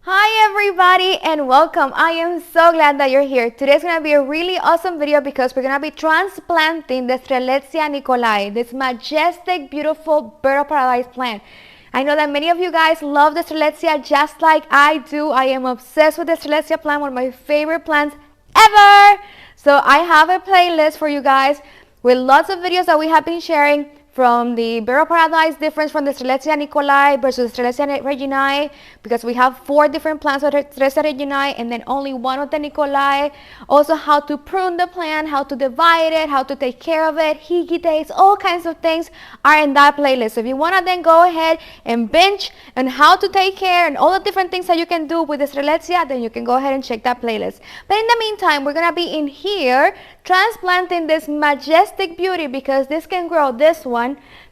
Hi everybody and welcome. I am so glad that you're here. Today's going to be a really awesome video because we're going to be transplanting the Strelitzia nicolai, this majestic, beautiful bird of paradise plant. I know that many of you guys love the Strelitzia just like I do. I am obsessed with the Strelitzia plant, one of my favorite plants ever. So I have a playlist for you guys with lots of videos that we have been sharing from the bird of paradise difference from the Strelitzia nicolai versus Strelitzia reginae, because we have 4 different plants of Strelitzia reginae and then only one of the nicolai. Also how to prune the plant, how to divide it, how to take care of it, higgy days, all kinds of things are in that playlist. So if you want to then go ahead and binge on how to take care and all the different things that you can do with the Strelitzia, then you can go ahead and check that playlist. But in the meantime, we're going to be in here transplanting this majestic beauty because this can grow,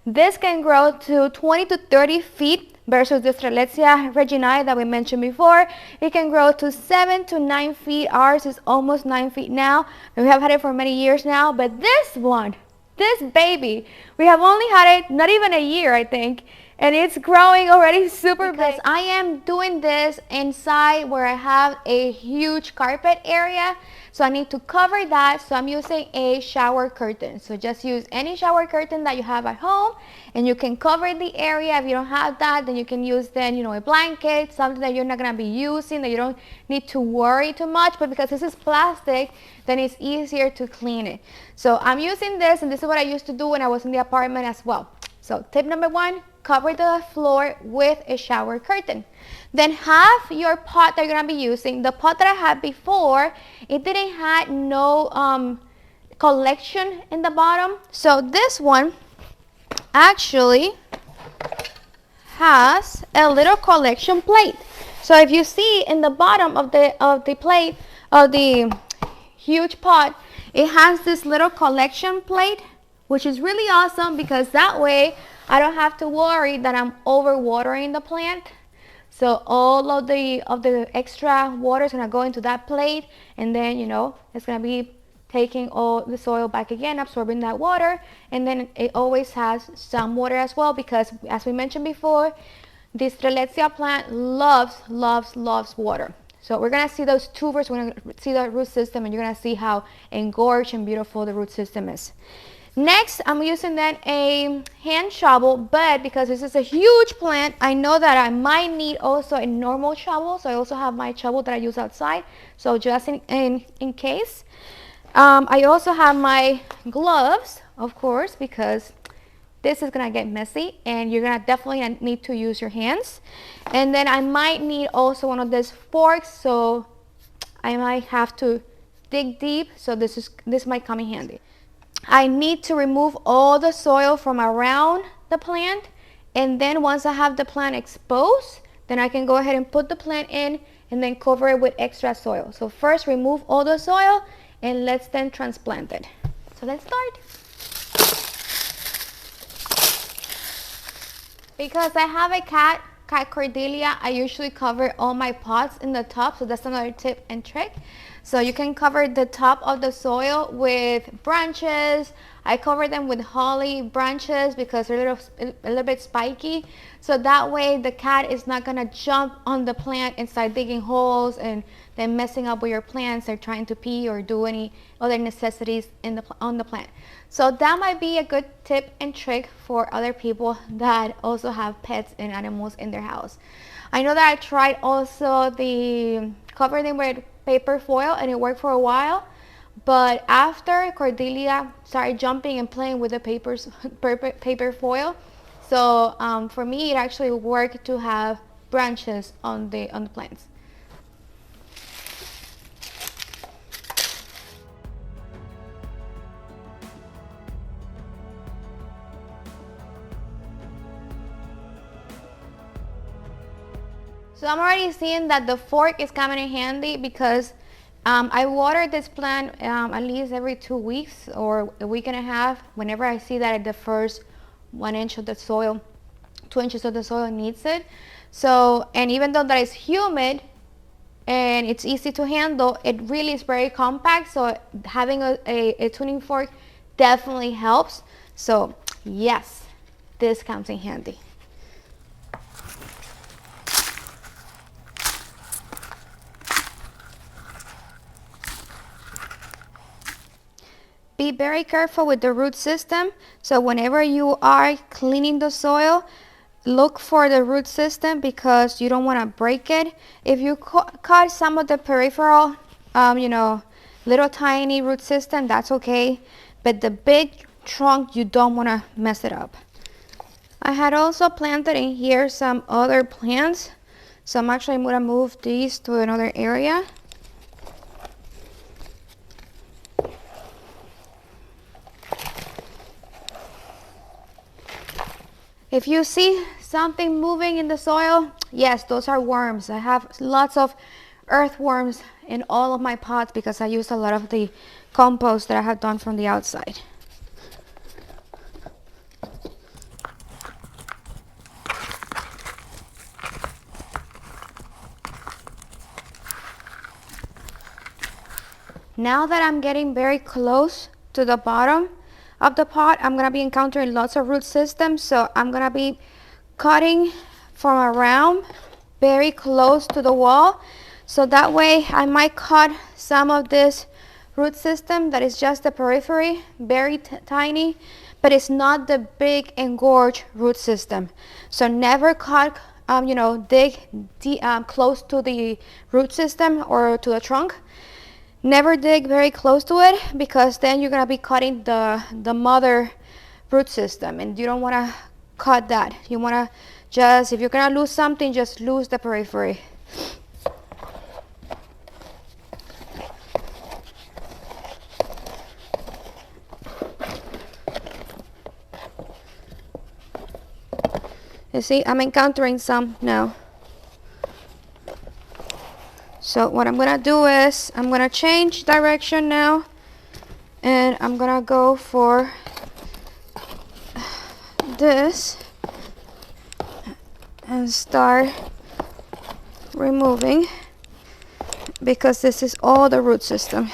this can grow to 20 to 30 feet versus the Strelitzia reginae that we mentioned before. It can grow to 7 to 9 feet. Ours is almost 9 feet now. And we have had it for many years now. But this one, this baby, we have only had it not even a year, I think. And it's growing already super big. I am doing this inside where I have a huge carpet area. So I need to cover that. So I'm using a shower curtain. So just use any shower curtain that you have at home. And you can cover the area. If you don't have that, then you can use a blanket, something that you're not going to be using, that you don't need to worry too much. But because this is plastic, then it's easier to clean it. So I'm using this, and this is what I used to do when I was in the apartment as well. So tip number 1, cover the floor with a shower curtain. Then have your pot that you're going to be using. The pot that I had before, it didn't have no collection in the bottom. So this one actually has a little collection plate. So if you see in the bottom of the plate of the huge pot, it has this little collection plate, which is really awesome because that way I don't have to worry that I'm overwatering the plant. So all of the extra water is going to go into that plate, and then it's going to be taking all the soil back again, absorbing that water, and then it always has some water as well because, as we mentioned before, the Strelitzia plant loves water. So we're going to see those tubers, we're going to see the root system, and you're going to see how engorged and beautiful the root system is. Next, I'm using then a hand shovel, but because this is a huge plant, I know that I might need also a normal shovel. So I also have my shovel that I use outside. So just in case. I also have my gloves, of course, because this is going to get messy and you're going to definitely need to use your hands. And then I might need also one of these forks, so I might have to dig deep. So this might come in handy. I need to remove all the soil from around the plant, and then once I have the plant exposed, then I can go ahead and put the plant in and then cover it with extra soil. So first remove all the soil and let's then transplant it. So let's start. Because I have a cat Cordelia, I usually cover all my pots in the top, so that's another tip and trick. So you can cover the top of the soil with branches. I cover them with holly branches because they're a little bit spiky. So that way the cat is not gonna jump on the plant and start digging holes and then messing up with your plants or trying to pee or do any other necessities on the plant. So that might be a good tip and trick for other people that also have pets and animals in their house. I know that I tried also the covering them with paper foil and it worked for a while, but after Cordelia started jumping and playing with the paper foil, so for me it actually worked to have branches on the plants. So I'm already seeing that the fork is coming in handy because I water this plant at least every 2 weeks or a week and a half whenever I see that the first 1 inch of the soil, 2 inches of the soil needs it. So, and even though that is humid and it's easy to handle, it really is very compact. So having a tuning fork definitely helps. So yes, this comes in handy. be very careful with the root system. So whenever you are cleaning the soil, look for the root system because you don't want to break it. If you cut some of the peripheral, little tiny root system, that's okay. But the big trunk, you don't want to mess it up. I had also planted in here some other plants. So I'm actually going to move these to another area. If you see something moving in the soil, yes, those are worms. I have lots of earthworms in all of my pots because I use a lot of the compost that I have done from the outside. Now that I'm getting very close to the bottom of the pot, I'm going to be encountering lots of root systems, so I'm going to be cutting from around very close to the wall, so that way I might cut some of this root system that is just the periphery, very tiny, but it's not the big engorged root system. So never cut, dig close to the root system or to the trunk. Never dig very close to it because then you're going to be cutting the mother root system, and you don't want to cut that. You want to just, if you're going to lose something, just lose the periphery. You see, I'm encountering some now. So what I'm going to do is I'm going to change direction now, and I'm going to go for this and start removing because this is all the root system.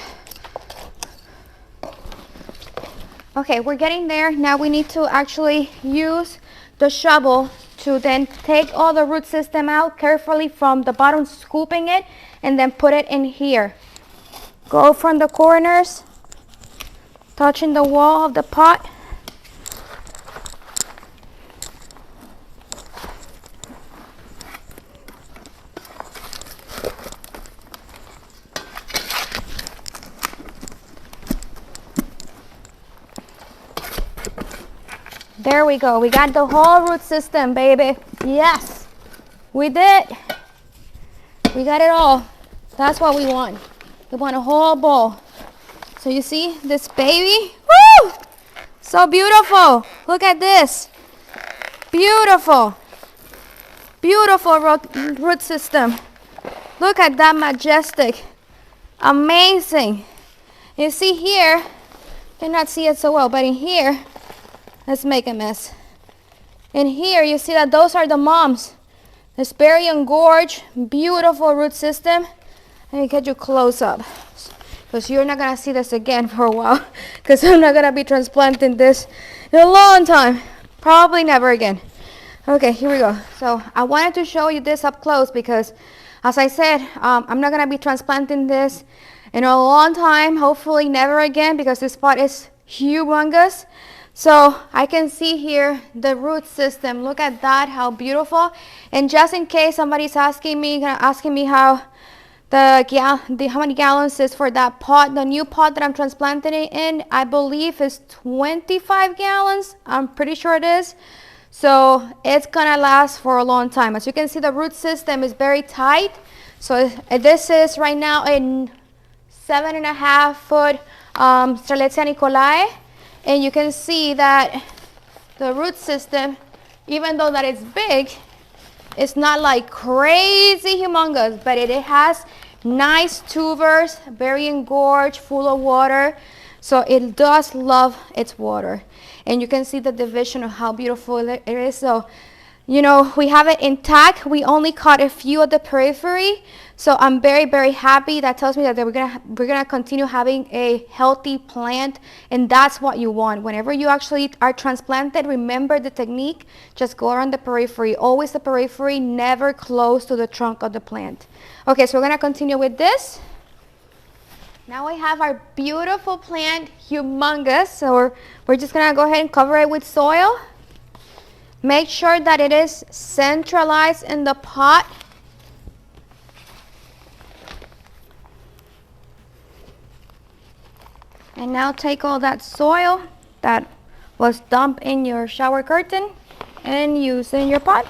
Okay, we're getting there. Now we need to actually use the shovel to then take all the root system out carefully from the bottom, scooping it, and then put it in here. Go from the corners, touching the wall of the pot. There we go. We got the whole root system, baby. Yes, we did. We got it all. That's what we want. We want a whole bowl. So you see this baby? Woo! So beautiful. Look at this. Beautiful. Beautiful root system. Look at that majestic. Amazing. You see here, cannot see it so well, but in here, let's make a mess. In here, you see that those are the moms. This very engorged, beautiful root system. Let me get you close up, because you're not gonna see this again for a while, because I'm not gonna be transplanting this in a long time. Probably never again. Okay, here we go. So I wanted to show you this up close because, as I said, I'm not gonna be transplanting this in a long time. Hopefully never again, because this pot is humongous. So I can see here the root system. Look at that, how beautiful. And just in case somebody's asking me how many gallons is for that pot, the new pot that I'm transplanting it in, I believe is 25 gallons. I'm pretty sure it is. So it's gonna last for a long time. As you can see, the root system is very tight. So this is right now a 7.5 foot Strelitzia nicolai. And you can see that the root system, even though that it's big, it's not like crazy humongous, but it has nice tubers, very engorged, full of water. So it does love its water. And you can see the division of how beautiful it is. So, you know, we have it intact. We only cut a few of the periphery. So I'm very, very happy. That tells me that we're gonna continue having a healthy plant, and that's what you want. Whenever you actually are transplanted, remember the technique. Just go around the periphery. Always the periphery, never close to the trunk of the plant. Okay, so we're gonna continue with this. Now we have our beautiful plant, humongous. So we're just gonna go ahead and cover it with soil. Make sure that it is centralized in the pot. And now take all that soil that was dumped in your shower curtain and use it in your pot.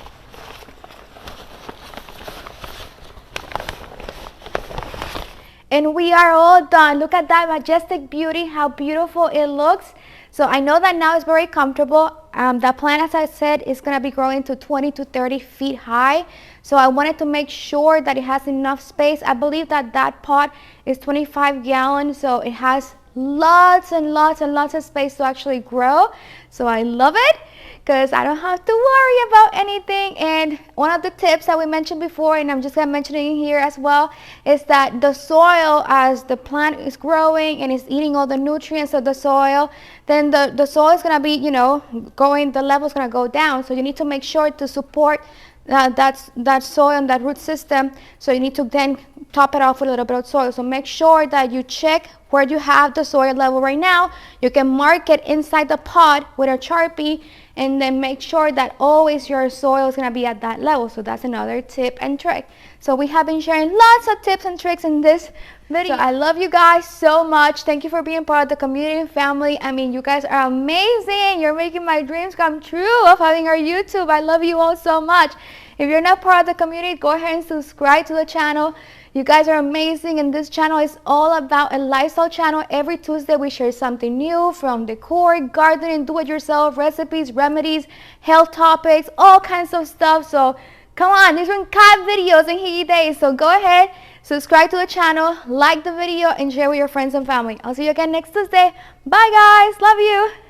And we are all done. Look at that majestic beauty, how beautiful it looks. So I know that now it's very comfortable. That plant, as I said, is going to be growing to 20 to 30 feet high. So I wanted to make sure that it has enough space. I believe that that pot is 25 gallons, so it has lots and lots and lots of space to actually grow. So I love it because I don't have to worry about anything. And one of the tips that we mentioned before, and I'm just going to mention it here as well, is that the soil, as the plant is growing and is eating all the nutrients of the soil, then the soil is going to be, you know, going, the level is going to go down. So you need to make sure to support that soil and that root system. So you need to then top it off with a little bit of soil. So make sure that you check where you have the soil level right now. You can mark it inside the pot with a Sharpie, and then make sure that always your soil is going to be at that level. So that's another tip and trick. So we have been sharing lots of tips and tricks in this video. So I love you guys so much. Thank you for being part of the community and family. I mean, you guys are amazing. You're making my dreams come true of having our YouTube. I love you all so much. If you're not part of the community, go ahead and subscribe to the channel. You guys are amazing, and this channel is all about a lifestyle channel. Every Tuesday we share something new, from decor, gardening, do-it-yourself, recipes, remedies, health topics, all kinds of stuff. So come on, these are cat videos and Higgy days. So go ahead, subscribe to the channel, like the video, and share with your friends and family. I'll see you again next Tuesday. Bye guys, love you.